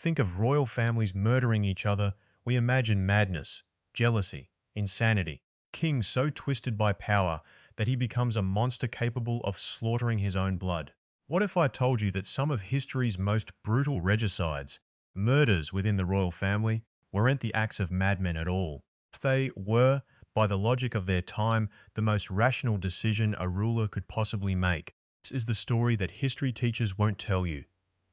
Think of royal families murdering each other, we imagine madness, jealousy, insanity. King so twisted by power that he becomes a monster capable of slaughtering his own blood. What if I told you that some of history's most brutal regicides, murders within the royal family, weren't the acts of madmen at all? If they were, by the logic of their time, the most rational decision a ruler could possibly make. This is the story that history teachers won't tell you.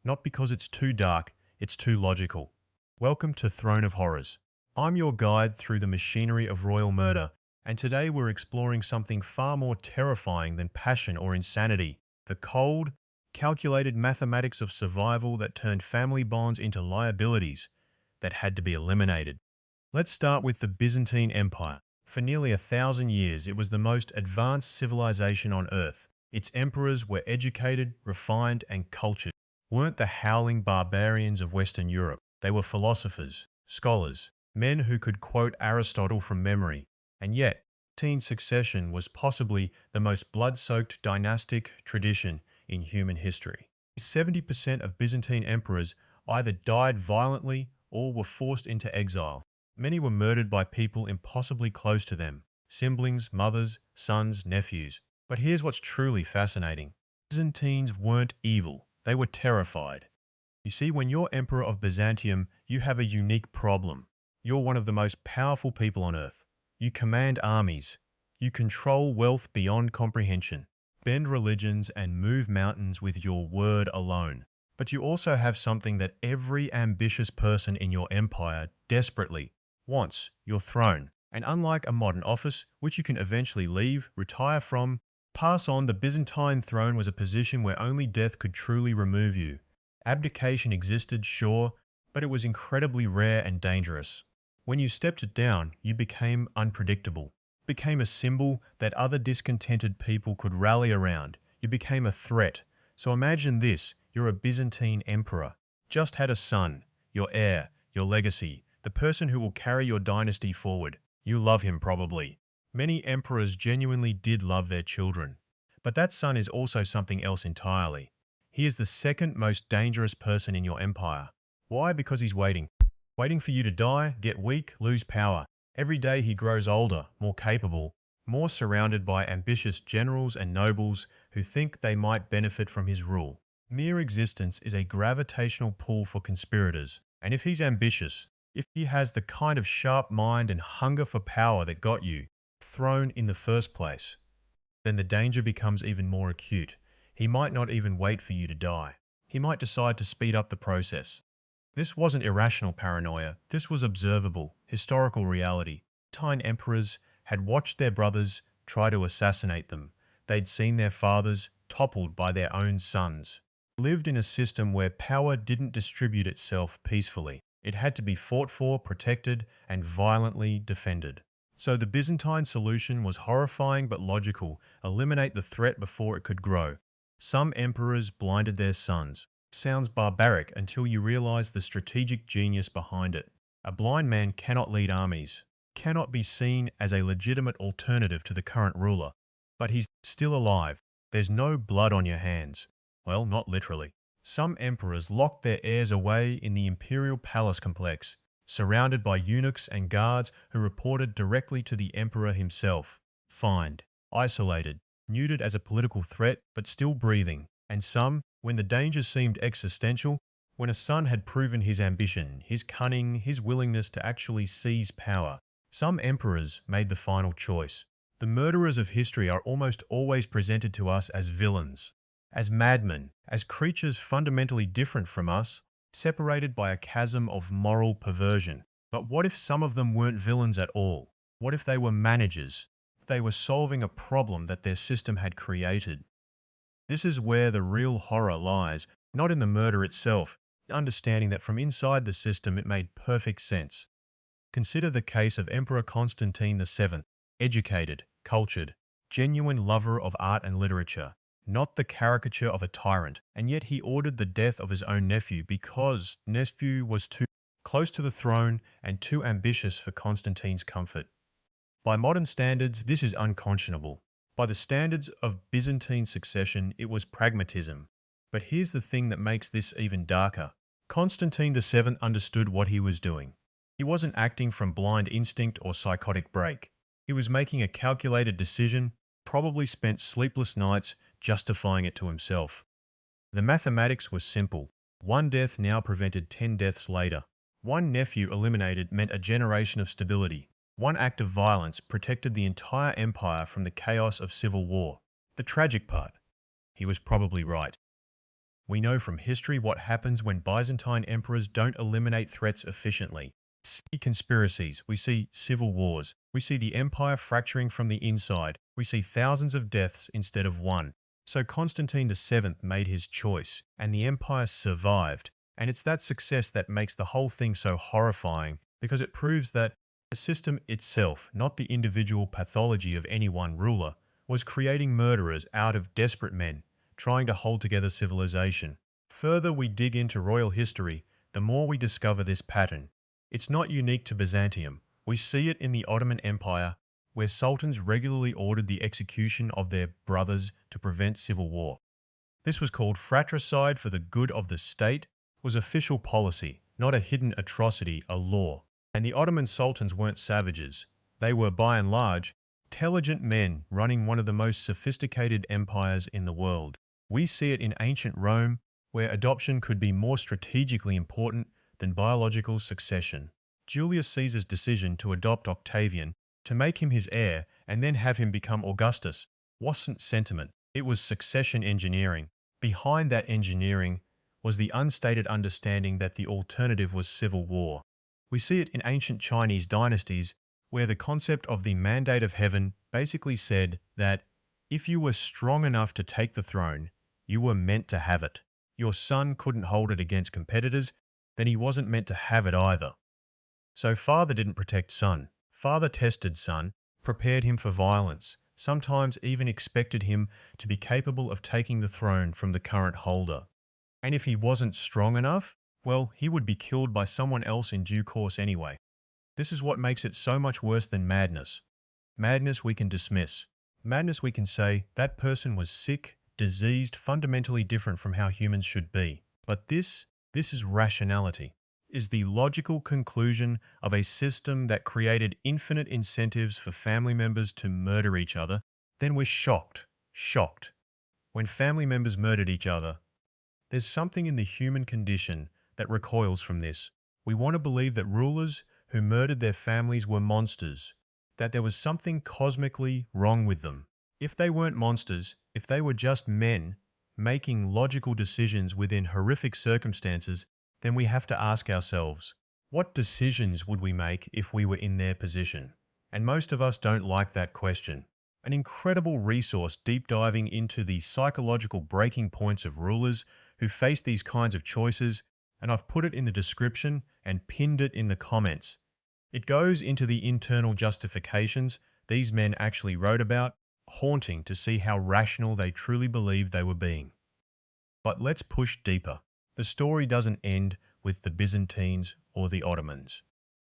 Not because it's too dark, it's too logical. Welcome to Throne of Horrors. I'm your guide through the machinery of royal murder, and today we're exploring something far more terrifying than passion or insanity. The cold, calculated mathematics of survival that turned family bonds into liabilities that had to be eliminated. Let's start with the Byzantine Empire. For nearly 1,000 years, it was the most advanced civilization on Earth. Its emperors were educated, refined, and cultured. Weren't the howling barbarians of Western Europe. They were philosophers, scholars, men who could quote Aristotle from memory. And yet, Byzantine succession was possibly the most blood-soaked dynastic tradition in human history. 70% of Byzantine emperors either died violently or were forced into exile. Many were murdered by people impossibly close to them, siblings, mothers, sons, nephews. But here's what's truly fascinating. Byzantines weren't evil. They were terrified. You see, when you're emperor of Byzantium, you have a unique problem. You're one of the most powerful people on earth. You command armies. You control wealth beyond comprehension, bend religions, and move mountains with your word alone. But you also have something that every ambitious person in your empire desperately wants: your throne. And unlike a modern office, which you can eventually leave, retire from, pass on, the Byzantine throne was a position where only death could truly remove you. Abdication existed, sure, but it was incredibly rare and dangerous. When you stepped it down, you became unpredictable. You became a symbol that other discontented people could rally around. You became a threat. So imagine this: you're a Byzantine emperor. Just had a son, your heir, your legacy, the person who will carry your dynasty forward. You love him probably. Many emperors genuinely did love their children. But that son is also something else entirely. He is the second most dangerous person in your empire. Why? Because he's waiting. Waiting for you to die, get weak, lose power. Every day he grows older, more capable, more surrounded by ambitious generals and nobles who think they might benefit from his rule. Mere existence is a gravitational pull for conspirators. And if he's ambitious, if he has the kind of sharp mind and hunger for power that got you throne in the first place, then the danger becomes even more acute. He might not even wait for you to die. He might decide to speed up the process. This wasn't irrational paranoia. This was observable, historical reality. Byzantine emperors had watched their brothers try to assassinate them. They'd seen their fathers toppled by their own sons. Lived in a system where power didn't distribute itself peacefully. It had to be fought for, protected, and violently defended. So the Byzantine solution was horrifying but logical: eliminate the threat before it could grow. Some emperors blinded their sons. Sounds barbaric until you realize the strategic genius behind it. A blind man cannot lead armies, cannot be seen as a legitimate alternative to the current ruler. But he's still alive. There's no blood on your hands. Well, not literally. Some emperors locked their heirs away in the imperial palace complex, surrounded by eunuchs and guards who reported directly to the emperor himself. Fined, isolated, neutered as a political threat, but still breathing. And some, when the danger seemed existential, when a son had proven his ambition, his cunning, his willingness to actually seize power, some emperors made the final choice. The murderers of history are almost always presented to us as villains, as madmen, as creatures fundamentally different from us, separated by a chasm of moral perversion. But what if some of them weren't villains at all? What if they were managers? They were solving a problem that their system had created. This is where the real horror lies, not in the murder itself, understanding that from inside the system it made perfect sense. Consider the case of Emperor Constantine VII, educated, cultured, genuine lover of art and literature, not the caricature of a tyrant, and yet he ordered the death of his own nephew because nephew was too close to the throne and too ambitious for Constantine's comfort. By modern standards, this is unconscionable. By the standards of Byzantine succession, it was pragmatism. But here's the thing that makes this even darker. Constantine VII understood what he was doing. He wasn't acting from blind instinct or psychotic break. He was making a calculated decision, probably spent sleepless nights justifying it to himself. The mathematics was simple. One death now prevented 10 deaths later. One nephew eliminated meant a generation of stability. One act of violence protected the entire empire from the chaos of civil war. The tragic part, he was probably right. We know from history what happens when Byzantine emperors don't eliminate threats efficiently. We see conspiracies, we see civil wars, we see the empire fracturing from the inside, we see thousands of deaths instead of one. So Constantine VII made his choice, and the empire survived. And it's that success that makes the whole thing so horrifying, because it proves that the system itself, not the individual pathology of any one ruler, was creating murderers out of desperate men, trying to hold together civilization. Further we dig into royal history, the more we discover this pattern. It's not unique to Byzantium. We see it in the Ottoman Empire, where sultans regularly ordered the execution of their brothers to prevent civil war. This was called fratricide for the good of the state, was official policy, not a hidden atrocity, a law. And the Ottoman sultans weren't savages. They were, by and large, intelligent men running one of the most sophisticated empires in the world. We see it in ancient Rome, where adoption could be more strategically important than biological succession. Julius Caesar's decision to adopt Octavian, to make him his heir and then have him become Augustus, wasn't sentiment, it was succession engineering. Behind that engineering was the unstated understanding that the alternative was civil war. We see it in ancient Chinese dynasties, where the concept of the mandate of heaven basically said that if you were strong enough to take the throne, you were meant to have it. Your son couldn't hold it against competitors, then he wasn't meant to have it either. So father didn't protect son. Father tested son, prepared him for violence, sometimes even expected him to be capable of taking the throne from the current holder. And if he wasn't strong enough, well, he would be killed by someone else in due course anyway. This is what makes it so much worse than madness. Madness we can dismiss. Madness we can say, that person was sick, diseased, fundamentally different from how humans should be. But this is rationality, is the logical conclusion of a system that created infinite incentives for family members to murder each other. Then we're shocked. When family members murdered each other, there's something in the human condition that recoils from this. We want to believe that rulers who murdered their families were monsters, that there was something cosmically wrong with them. If they weren't monsters, if they were just men making logical decisions within horrific circumstances, then we have to ask ourselves, what decisions would we make if we were in their position? And most of us don't like that question. An incredible resource deep diving into the psychological breaking points of rulers who face these kinds of choices, and I've put it in the description and pinned it in the comments. It goes into the internal justifications these men actually wrote about, haunting to see how rational they truly believed they were being. But let's push deeper. The story doesn't end with the Byzantines or the Ottomans.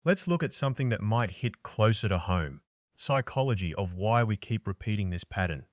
Let's look at something that might hit closer to home. Psychology of why we keep repeating this pattern.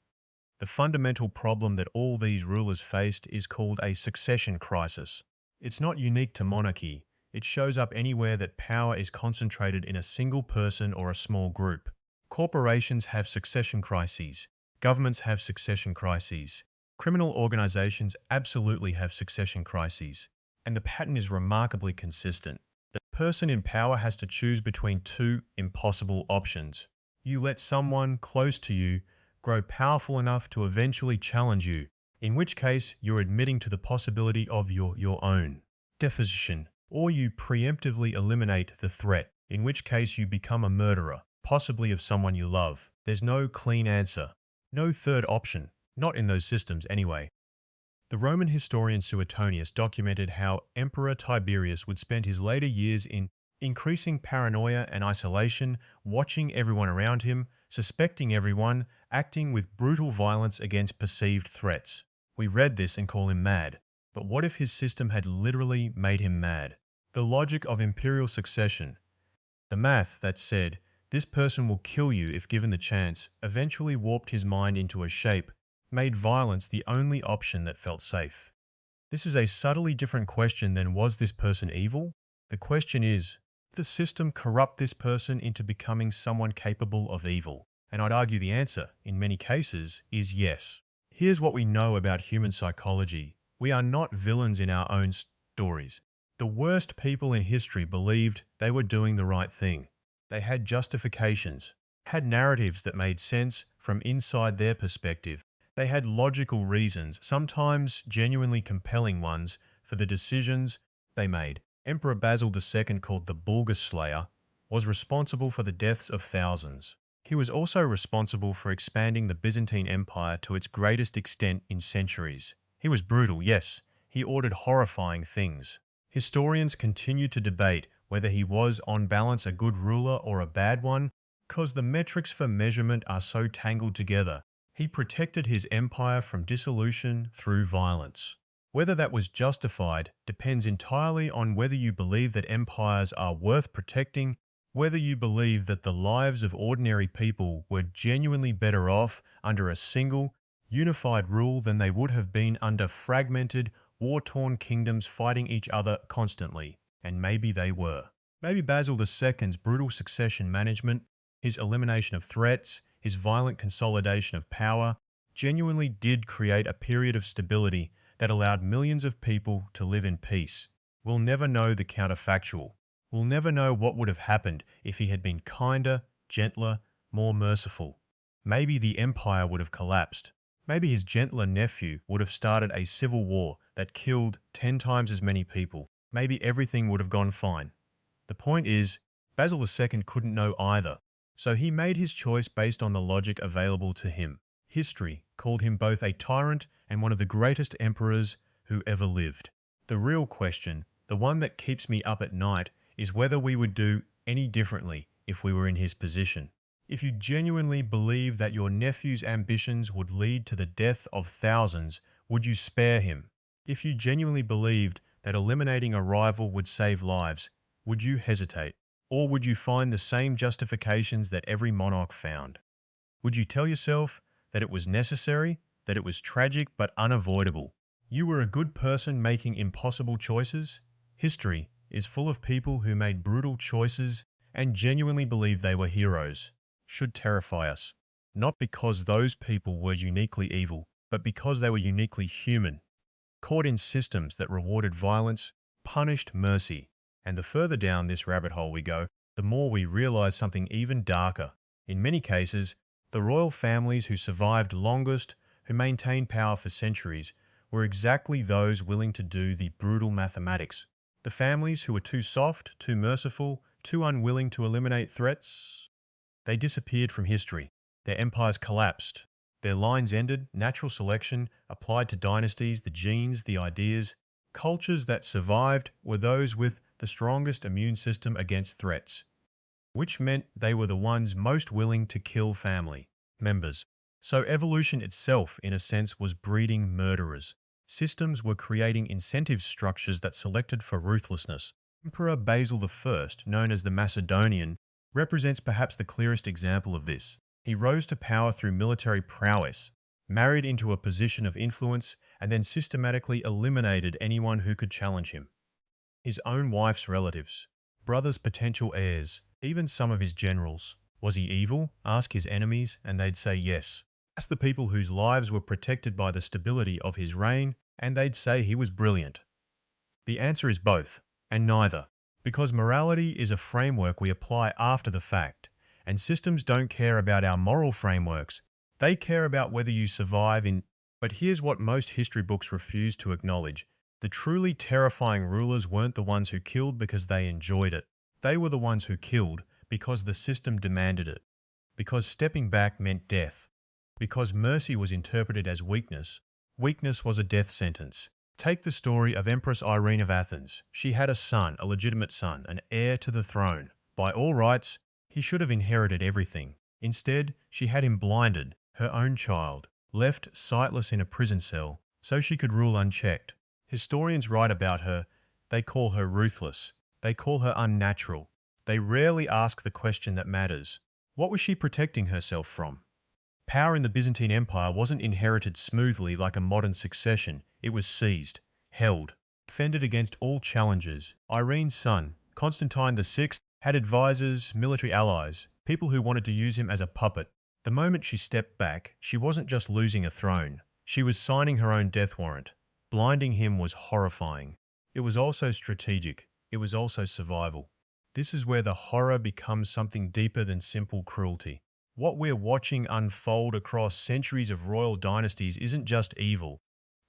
The fundamental problem that all these rulers faced is called a succession crisis. It's not unique to monarchy. It shows up anywhere that power is concentrated in a single person or a small group. Corporations have succession crises. Governments have succession crises. Criminal organizations absolutely have succession crises. And the pattern is remarkably consistent. The person in power has to choose between two impossible options. You let someone close to you grow powerful enough to eventually challenge you, in which case you're admitting to the possibility of your own deposition, or you preemptively eliminate the threat, in which case you become a murderer, possibly of someone you love. There's no clean answer, no third option, not in those systems anyway. The Roman historian Suetonius documented how Emperor Tiberius would spend his later years in increasing paranoia and isolation, watching everyone around him, suspecting everyone, acting with brutal violence against perceived threats. We read this and call him mad. But what if his system had literally made him mad? The logic of imperial succession, the math that said, this person will kill you if given the chance, eventually warped his mind into a shape, made violence the only option that felt safe. This is a subtly different question than was this person evil? The question is, did the system corrupt this person into becoming someone capable of evil? And I'd argue the answer, in many cases, is yes. Here's what we know about human psychology. We are not villains in our own stories. The worst people in history believed they were doing the right thing. They had justifications, had narratives that made sense from inside their perspective. They had logical reasons, sometimes genuinely compelling ones, for the decisions they made. Emperor Basil II, called the Bulgar Slayer, was responsible for the deaths of thousands. He was also responsible for expanding the Byzantine Empire to its greatest extent in centuries. He was brutal, yes. He ordered horrifying things. Historians continue to debate whether he was, on balance, a good ruler or a bad one, because the metrics for measurement are so tangled together. He protected his empire from dissolution through violence. Whether that was justified depends entirely on whether you believe that empires are worth protecting, whether you believe that the lives of ordinary people were genuinely better off under a single, unified rule than they would have been under fragmented, war-torn kingdoms fighting each other constantly. And maybe they were. Maybe Basil II's brutal succession management, his elimination of threats, his violent consolidation of power, genuinely did create a period of stability that allowed millions of people to live in peace. We'll never know the counterfactual. We'll never know what would have happened if he had been kinder, gentler, more merciful. Maybe the empire would have collapsed. Maybe his gentler nephew would have started a civil war that killed 10 times as many people. Maybe everything would have gone fine. The point is, Basil II couldn't know either, so he made his choice based on the logic available to him. History called him both a tyrant and one of the greatest emperors who ever lived. The real question, the one that keeps me up at night, is whether we would do any differently if we were in his position. If you genuinely believe that your nephew's ambitions would lead to the death of thousands, would you spare him? If you genuinely believed that eliminating a rival would save lives, would you hesitate? Or would you find the same justifications that every monarch found? Would you tell yourself that it was necessary, that it was tragic but unavoidable? You were a good person making impossible choices? History is full of people who made brutal choices and genuinely believed they were heroes. Should terrify us. Not because those people were uniquely evil, but because they were uniquely human. Caught in systems that rewarded violence, punished mercy. And the further down this rabbit hole we go, the more we realize something even darker. In many cases, the royal families who survived longest, who maintained power for centuries, were exactly those willing to do the brutal mathematics. The families who were too soft, too merciful, too unwilling to eliminate threats, they disappeared from history. Their empires collapsed. Their lines ended, natural selection applied to dynasties, the genes, the ideas. Cultures that survived were those with the strongest immune system against threats, which meant they were the ones most willing to kill family members. So evolution itself, in a sense, was breeding murderers. Systems were creating incentive structures that selected for ruthlessness. Emperor Basil I, known as the Macedonian, represents perhaps the clearest example of this. He rose to power through military prowess, married into a position of influence, and then systematically eliminated anyone who could challenge him. His own wife's relatives, brothers' potential heirs, even some of his generals. Was he evil? Ask his enemies, and they'd say yes. Ask the people whose lives were protected by the stability of his reign, and they'd say he was brilliant. The answer is both, and neither. Because morality is a framework we apply after the fact, and systems don't care about our moral frameworks. They care about whether you survive in... But here's what most history books refuse to acknowledge. The truly terrifying rulers weren't the ones who killed because they enjoyed it. They were the ones who killed because the system demanded it. Because stepping back meant death. Because mercy was interpreted as weakness. Weakness was a death sentence. Take the story of Empress Irene of Athens. She had a son, a legitimate son, an heir to the throne. By all rights, he should have inherited everything. Instead, she had him blinded, her own child, left sightless in a prison cell, so she could rule unchecked. Historians write about her. They call her ruthless. They call her unnatural. They rarely ask the question that matters. What was she protecting herself from? Power in the Byzantine Empire wasn't inherited smoothly like a modern succession. It was seized. held, defended against all challenges. Irene's son, Constantine VI, had advisors, military allies, people who wanted to use him as a puppet. The moment she stepped back, she wasn't just losing a throne. She was signing her own death warrant. Blinding him was horrifying. It was also strategic. It was also survival. This is where the horror becomes something deeper than simple cruelty. What we're watching unfold across centuries of royal dynasties isn't just evil.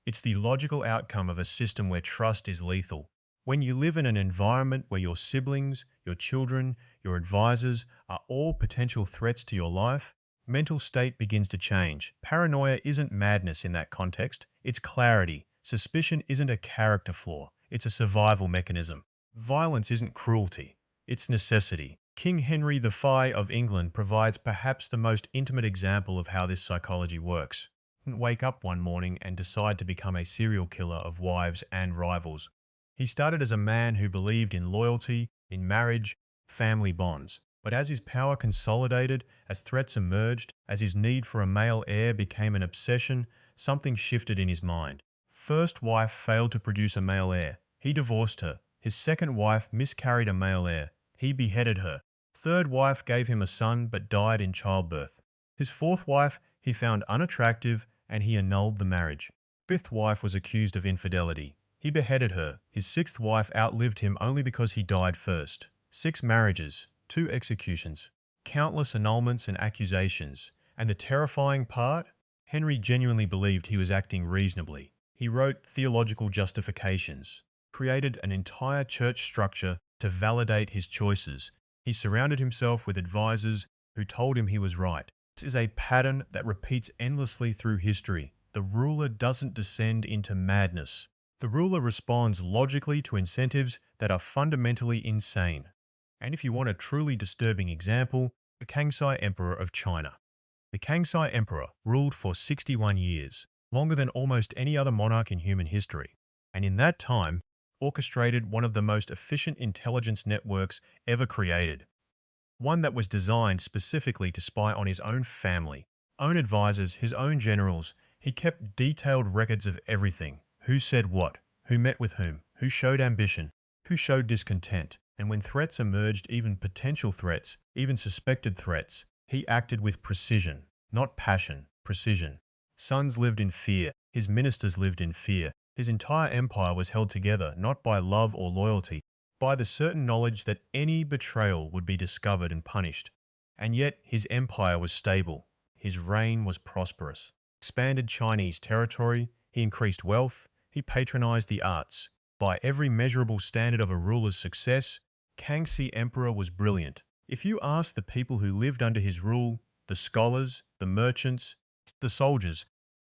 It's the logical outcome of a system where trust is lethal. When you live in an environment where your siblings, your children, your advisors are all potential threats to your life, mental state begins to change. Paranoia isn't madness in that context. It's clarity. Suspicion isn't a character flaw. It's a survival mechanism. Violence isn't cruelty. It's necessity. King Henry V of England provides perhaps the most intimate example of how this psychology works. He didn't wake up one morning and decide to become a serial killer of wives and rivals. He started as a man who believed in loyalty, in marriage, family bonds. But as his power consolidated, as threats emerged, as his need for a male heir became an obsession, something shifted in his mind. First wife failed to produce a male heir. He divorced her. His second wife miscarried a male heir. He beheaded her. Third wife gave him a son but died in childbirth. His fourth wife he found unattractive and he annulled the marriage. Fifth wife was accused of infidelity. He beheaded her. His sixth wife outlived him only because he died first. 6 marriages, 2 executions, countless annulments and accusations. And the terrifying part? Henry genuinely believed he was acting reasonably. He wrote theological justifications, created an entire church structure to validate his choices. He surrounded himself with advisors who told him he was right. This is a pattern that repeats endlessly through history. The ruler doesn't descend into madness. The ruler responds logically to incentives that are fundamentally insane. And if you want a truly disturbing example, the Kangxi Emperor of China. The Kangxi Emperor ruled for 61 years, longer than almost any other monarch in human history, and in that time, orchestrated one of the most efficient intelligence networks ever created. One that was designed specifically to spy on his own family, own advisors, his own generals. He kept detailed records of everything. Who said what, who met with whom, who showed ambition, who showed discontent. And when threats emerged, even potential threats, even suspected threats, he acted with precision, not passion, precision. Sons lived in fear. His ministers lived in fear. His entire empire was held together not by love or loyalty, by the certain knowledge that any betrayal would be discovered and punished. And yet his empire was stable. His reign was prosperous. Expanded Chinese territory, he increased wealth, he patronized the arts. By every measurable standard of a ruler's success, Kangxi Emperor was brilliant. If you ask the people who lived under his rule, the scholars, the merchants, the soldiers,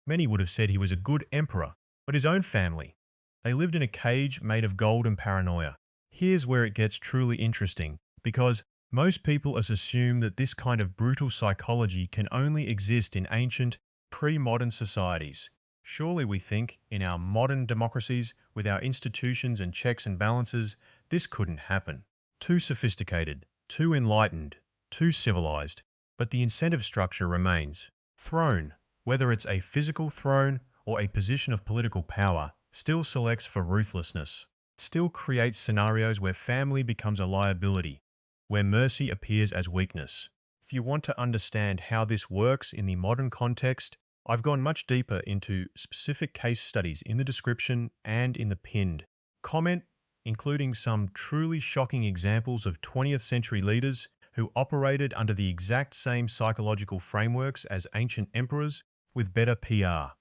many would have said he was a good emperor. But his own family, they lived in a cage made of gold and paranoia. Here's where it gets truly interesting, because most people assume that this kind of brutal psychology can only exist in ancient, pre-modern societies. Surely we think, in our modern democracies, with our institutions and checks and balances, this couldn't happen. Too sophisticated, too enlightened, too civilized. But the incentive structure remains. Throne, whether it's a physical throne or a position of political power, still selects for ruthlessness. It still creates scenarios where family becomes a liability, where mercy appears as weakness. If you want to understand how this works in the modern context, I've gone much deeper into specific case studies in the description and in the pinned comment, including some truly shocking examples of 20th century leaders who operated under the exact same psychological frameworks as ancient emperors with better PR.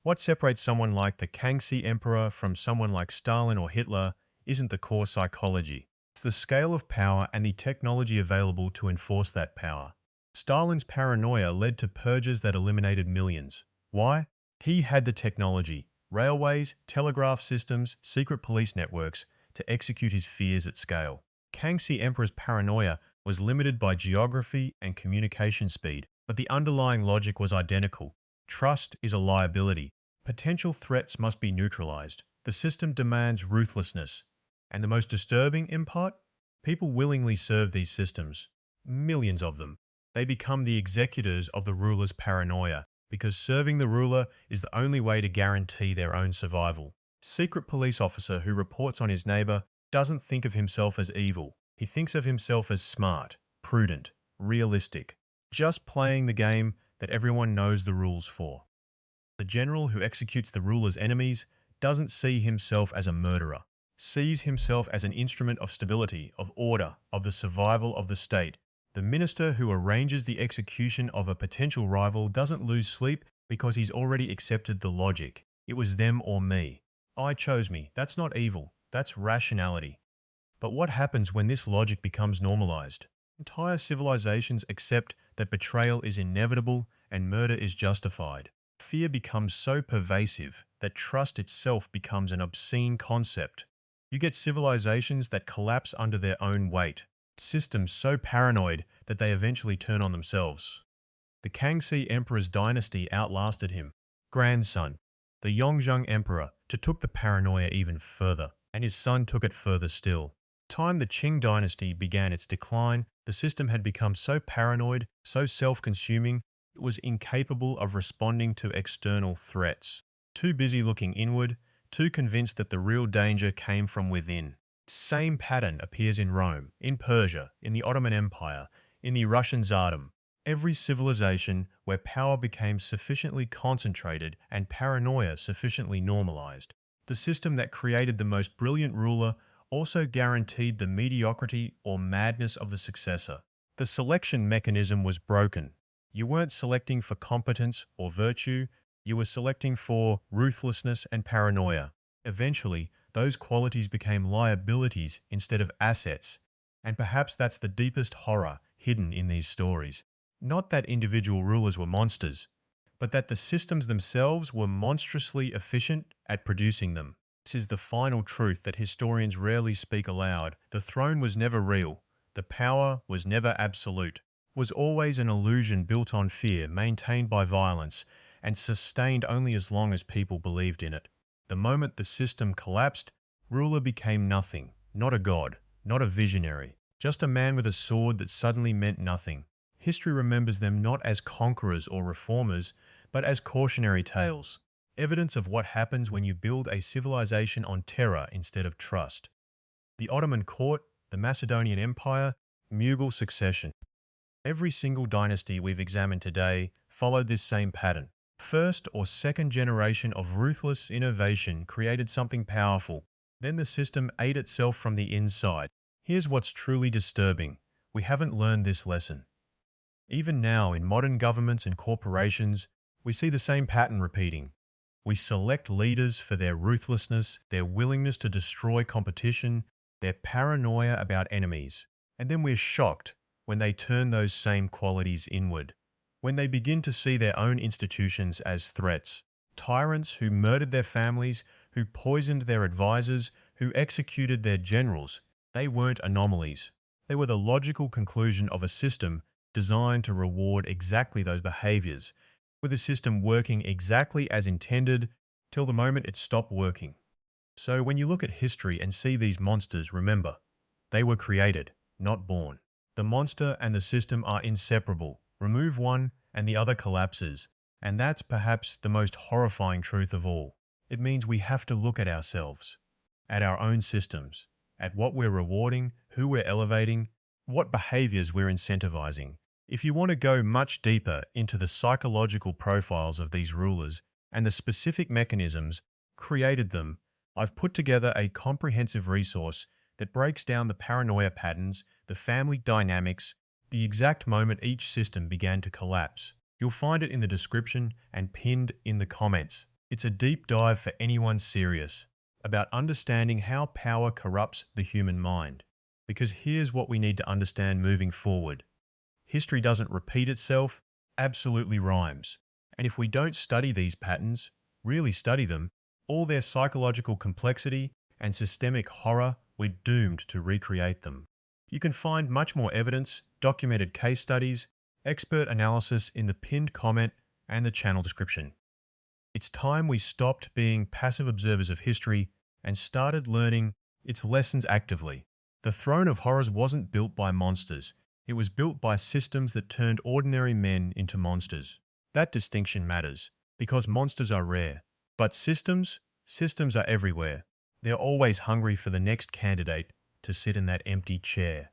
What separates someone like the Kangxi Emperor from someone like Stalin or Hitler isn't the core psychology. It's the scale of power and the technology available to enforce that power. Stalin's paranoia led to purges that eliminated millions. Why? He had the technology, railways, telegraph systems, secret police networks, to execute his fears at scale. Kangxi Emperor's paranoia was limited by geography and communication speed, but the underlying logic was identical. Trust is a liability. Potential threats must be neutralized. The system demands ruthlessness. And the most disturbing in part? People willingly serve these systems. Millions of them. They become the executors of the ruler's paranoia, because serving the ruler is the only way to guarantee their own survival. Secret police officer who reports on his neighbor doesn't think of himself as evil. He thinks of himself as smart, prudent, realistic, just playing the game that everyone knows the rules for. The general who executes the ruler's enemies doesn't see himself as a murderer, sees himself as an instrument of stability, of order, of the survival of the state. The minister who arranges the execution of a potential rival doesn't lose sleep because he's already accepted the logic. It was them or me. I chose me. That's not evil. That's rationality. But what happens when this logic becomes normalized? Entire civilizations accept that betrayal is inevitable and murder is justified. Fear becomes so pervasive that trust itself becomes an obscene concept. You get civilizations that collapse under their own weight, systems so paranoid that they eventually turn on themselves. The Kangxi Emperor's dynasty outlasted him. Grandson, the Yongzheng Emperor, took the paranoia even further, and his son took it further still. Time the Qing dynasty began its decline, the system had become so paranoid, so self-consuming, it was incapable of responding to external threats. Too busy looking inward, too convinced that the real danger came from within. Same pattern appears in Rome, in Persia, in the Ottoman Empire, in the Russian Tsardom. Every civilization where power became sufficiently concentrated and paranoia sufficiently normalized. The system that created the most brilliant ruler also guaranteed the mediocrity or madness of the successor. The selection mechanism was broken. You weren't selecting for competence or virtue, you were selecting for ruthlessness and paranoia. Eventually, those qualities became liabilities instead of assets, and perhaps that's the deepest horror hidden in these stories. Not that individual rulers were monsters, but that the systems themselves were monstrously efficient at producing them. This is the final truth that historians rarely speak aloud. The throne was never real. The power was never absolute. It was always an illusion built on fear, maintained by violence, and sustained only as long as people believed in it. The moment the system collapsed, ruler became nothing, not a god, not a visionary, just a man with a sword that suddenly meant nothing. History remembers them not as conquerors or reformers, but as cautionary tales, evidence of what happens when you build a civilization on terror instead of trust. The Ottoman court, the Macedonian Empire, Mughal succession. Every single dynasty we've examined today followed this same pattern. First or second generation of ruthless innovation created something powerful. Then the system ate itself from the inside. Here's what's truly disturbing. We haven't learned this lesson. Even now, in modern governments and corporations, we see the same pattern repeating. We select leaders for their ruthlessness, their willingness to destroy competition, their paranoia about enemies, and then we're shocked when they turn those same qualities inward, when they begin to see their own institutions as threats. Tyrants who murdered their families, who poisoned their advisors, who executed their generals, they weren't anomalies. They were the logical conclusion of a system designed to reward exactly those behaviors, with the system working exactly as intended till the moment it stopped working. So when you look at history and see these monsters, remember, they were created, not born. The monster and the system are inseparable. Remove one and the other collapses. And that's perhaps the most horrifying truth of all. It means we have to look at ourselves, at our own systems, at what we're rewarding, who we're elevating, what behaviors we're incentivizing. If you want to go much deeper into the psychological profiles of these rulers and the specific mechanisms created them, I've put together a comprehensive resource that breaks down the paranoia patterns, the family dynamics, the exact moment each system began to collapse. You'll find it in the description and pinned in the comments. It's a deep dive for anyone serious about understanding how power corrupts the human mind. Because here's what we need to understand moving forward. History doesn't repeat itself, absolutely rhymes. And if we don't study these patterns, really study them, all their psychological complexity and systemic horror, we're doomed to recreate them. You can find much more evidence, documented case studies, expert analysis in the pinned comment and the channel description. It's time we stopped being passive observers of history and started learning its lessons actively. The throne of horrors wasn't built by monsters. It was built by systems that turned ordinary men into monsters. That distinction matters, because monsters are rare. But systems, Systems are everywhere. They're always hungry for the next candidate to sit in that empty chair.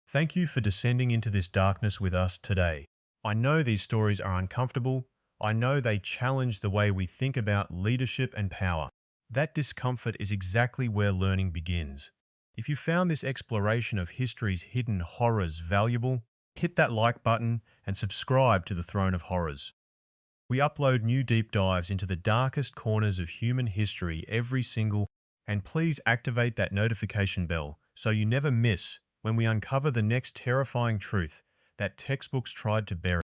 Thank you for descending into this darkness with us today. I know these stories are uncomfortable. I know they challenge the way we think about leadership and power. That discomfort is exactly where learning begins. If you found this exploration of history's hidden horrors valuable, hit that like button and subscribe to the Throne of Horrors. We upload new deep dives into the darkest corners of human history every single, and please activate that notification bell so you never miss when we uncover the next terrifying truth that textbooks tried to bury.